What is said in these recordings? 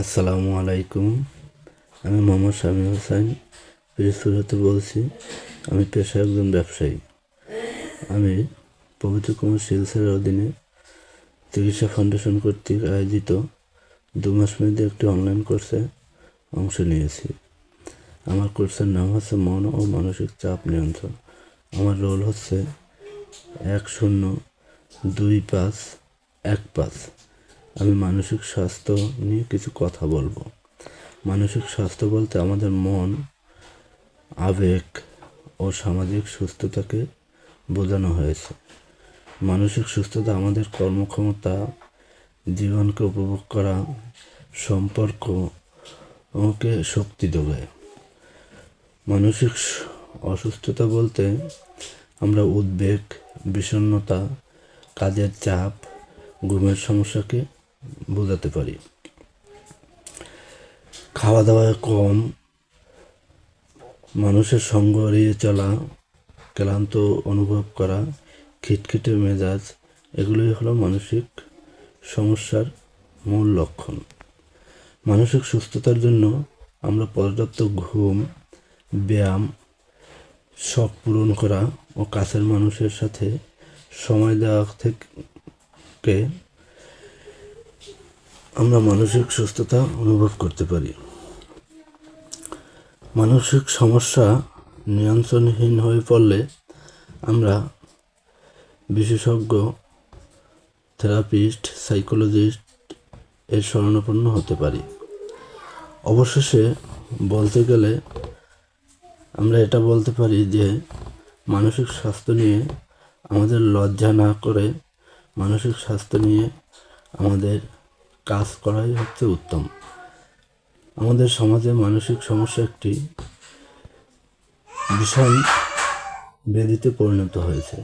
আসসালামু আলাইকুম। আমি মোহাম্মদ শামীম হোসেন পিরোজপুর হতে বলছি। আমি পেশায় একজন ব্যবসায়ী। আমি পবিত্র কুমার শিলচরের অধীনে চিকিৎসা ফাউন্ডেশন কর্তৃক আয়োজিত 2 মাস মেয়াদী একটি অনলাইন কোর্সে অংশ নিয়েছি। আমার কোর্সের নাম হচ্ছে মন ও মানসিক চাপ নিয়ন্ত্রণ। আমার রোল হচ্ছে 102515। আমি মানসিক স্বাস্থ্য নিয়ে কিছু কথা বলবো। মানসিক স্বাস্থ্য বলতে আমাদের মন, আবেগ ও সামাজিক সুস্থতাকে বোঝানো হয়েছে। মানসিক সুস্থতা আমাদের কর্মক্ষমতা, জীবনকে উপভোগ করা, সম্পর্ককে শক্তি যোগায়। মানসিক অসুস্থতা বলতে আমরা উদ্বেগ, বিষণ্ণতা, কাজের চাপ, ঘুমের সমস্যাকে বোঝাতে পারি। খাওয়া দাওয়ায় কম, মানুষের সঙ্গ এড়িয়ে চলা, ক্লান্ত অনুভব করা, খিটখিটে মেজাজ, এগুলোই হলো মানসিক সমস্যার মূল লক্ষণ। মানসিক সুস্থতার জন্য আমরা পর্যাপ্ত ঘুম, ব্যায়াম, শখ পূরণ করা ও কাছের মানুষের সাথে সময় দেওয়া থেকে আমরা মানসিক সুস্থতা অনুভব করতে পারি। মানসিক সমস্যা নিয়ন্ত্রণহীন হয়ে পড়লে আমরা বিশেষজ্ঞ, থেরাপিস্ট, সাইকোলজিস্ট এর শরণাপন্ন হতে পারি। অবশেষে বলতে গেলে আমরা এটা বলতে পারি যে মানসিক স্বাস্থ্য নিয়ে আমাদের লজ্জা না করে মানসিক স্বাস্থ্য নিয়ে আমাদের কাজ করাই হচ্ছে উত্তম। আমাদের সমাজে মানসিক সমস্যা একটি ভীষণ ব্যাধিতে পরিণত হয়েছে।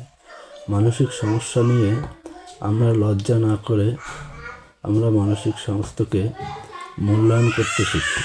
মানসিক সমস্যা নিয়ে আমরা লজ্জা না করে আমরা মানসিক স্বাস্থ্যকে মূল্যায়ন করতে শিখি।